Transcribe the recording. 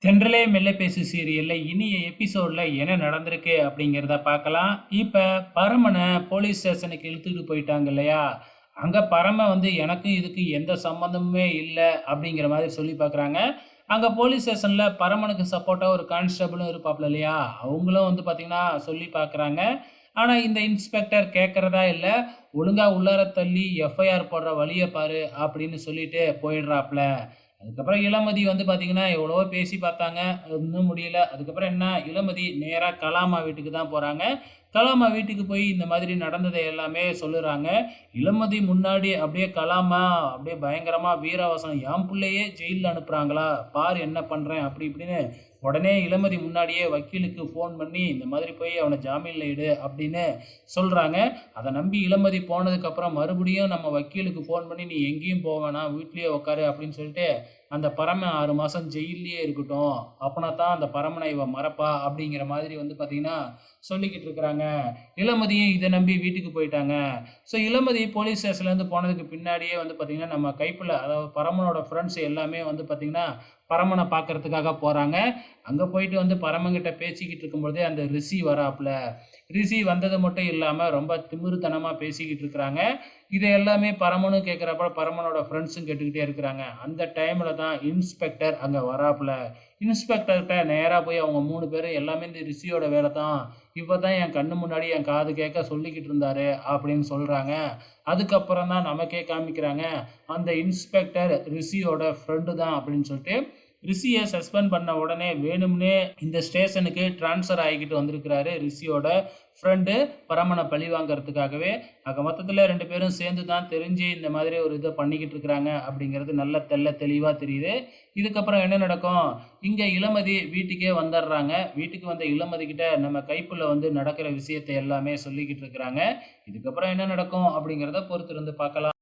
தென்றலே மெல்ல பேசு சீரியல்ல இனிய எபிசோட்ல என்ன நடந்திருக்கு அப்படிங்கிறத பார்க்கலாம். இப்ப பரமன போலீஸ் ஸ்டேஷனுக்கு இழுத்துட்டு போயிட்டாங்க இல்லையா? அங்க பரம வந்து எனக்கும் இதுக்கும் எந்த சம்மந்தமுமே இல்ல அப்படிங்கிற மாதிரி சொல்லி பார்க்குறாங்க. அங்க போலீஸ் ஸ்டேஷன்ல பரமனுக்கு சப்போர்ட்டா ஒரு கான்ஸ்டபிளும் இருப்பாப்ல இல்லையா? அவங்களும் வந்து பார்த்தீங்கன்னா சொல்லி பார்க்குறாங்க. ஆனா இந்த இன்ஸ்பெக்டர் கேட்கறதா இல்ல. ஒழுங்கா உள்ளார தள்ளி எஃப்ஐஆர் போடுற வழிய பாரு அப்படின்னு சொல்லிட்டு போயிடுறாப்ல. அதுக்கப்புறம் இளமதி வந்து பார்த்தீங்கன்னா, எவ்வளவோ பேசி பார்த்தாங்க. ஒண்ணும் முடியல. அதுக்கப்புறம் என்ன, இளமதி நேரா கலாமா வீட்டுக்கு தான் போறாங்க. கலாமா வீட்டுக்கு போய் இந்த மாதிரி நடந்தத எல்லாமே சொல்லுறாங்க. இளமதி முன்னாடி அப்படியே கலாமா அப்படியே பயங்கரமா வீரவசனம், "என் புள்ளையே ஜெயில்ல அனுப்புறாங்களா? பாரு என்ன பண்றேன்" அப்படி இப்படின்னு உடனே இளமதி முன்னாடியே வக்கீலுக்கு ஃபோன் பண்ணி, "இந்த மாதிரி போய் அவன ஜாமீன்ல எடு" அப்படின்னு சொல்றாங்க. அத நம்பி இளமதி போனதுக்கப்புறம் மறுபடியும் நம்ம வக்கீலுக்கு ஃபோன் பண்ணி, "நீ எங்கேயும் போ வேணாம். வீட்லயே உட்காரு" அப்படின்னு சொல்லிட்டு அந்த பரமன் 6 மாசம் ஜெயில்லயே இருக்கட்டும். அப்பனா தான் அந்த பரமனை இவ மறப்பா அப்படிங்கிற மாதிரி வந்து பார்த்தீங்கன்னா, சொல்லிக்கிட்டு இருக்கிறாங்க. இளமதியும் இத நம்பி வீட்டுக்கு போயிட்டாங்க. ஸோ இளமதி போலீஸ் ஸ்டேஷன்லேருந்து போனதுக்கு பின்னாடியே வந்து பார்த்தீங்கன்னா, நம்ம கைப்புல அதாவது பரமனோட ஃப்ரெண்ட்ஸ் எல்லாமே வந்து பார்த்தீங்கன்னா, பரமன பார்க்கறதுக்காக போறாங்க. அங்க போயிட்டு வந்து பரமன்கிட்ட பேசிக்கிட்டு இருக்கும்பொழுதே அந்த ரிஷி வராப்புல. ரிஷி வந்தது மட்டும் இல்லாம ரொம்ப திமிருத்தனமா பேசிக்கிட்டு இருக்கிறாங்க. இத எல்லாமே பரமனும் கேட்கிறப்ப, பரமனோட ஃப்ரெண்ட்ஸும் கேட்டுக்கிட்டே இருக்கிறாங்க. அந்த டைம்ல தான் இன்ஸ்பெக்டர் அங்க வராப்புல. இன்ஸ்பெக்டர்ட்ட நேரா போய் அவங்க 3 பேரும் எல்லாமே இந்த ரிஷியோட வேல தான். இப்ப தான் என் கண்ணு முன்னாடி என் காது கேட்க சொல்லிக்கிட்டு இருந்தாரு அப்படின்னு சொல்றாங்க. அதுக்கப்புறம் தான் நமக்கே காமிக்கிறாங்க. அந்த இன்ஸ்பெக்டர் ரிஷியோட ஃப்ரெண்டு தான் அப்படின்னு சொல்லிட்டு, ரிஷிய சஸ்பெண்ட் பண்ண உடனே வேணும்னே இந்த ஸ்டேஷனுக்கு ட்ரான்ஸ்ஃபர் ஆகிக்கிட்டு வந்திருக்கிறாரு ரிஷியோட ஃப்ரெண்டு பரமன பழி வாங்குறதுக்காகவே. ஆக மொத்தத்துல 2 பேரும் சேர்ந்து தான் தெரிஞ்சு இந்த மாதிரி ஒரு இத பண்ணிக்கிட்டு இருக்கிறாங்க அப்படிங்கிறது நல்ல தெளிவா தெரியுது. இதுக்கப்புறம் என்ன நடக்கும்? இங்க இளமதி வீட்டுக்கே வந்துடுறாங்க. வீட்டுக்கு வந்த இளமதி கிட்ட நம்ம கைப்புல வந்து நடக்கிற விஷயத்த எல்லாமே சொல்லிக்கிட்டு இருக்கிறாங்க. இதுக்கப்புறம் என்ன நடக்கும் அப்படிங்கிறத பொறுத்திருந்து பார்க்கலாம்.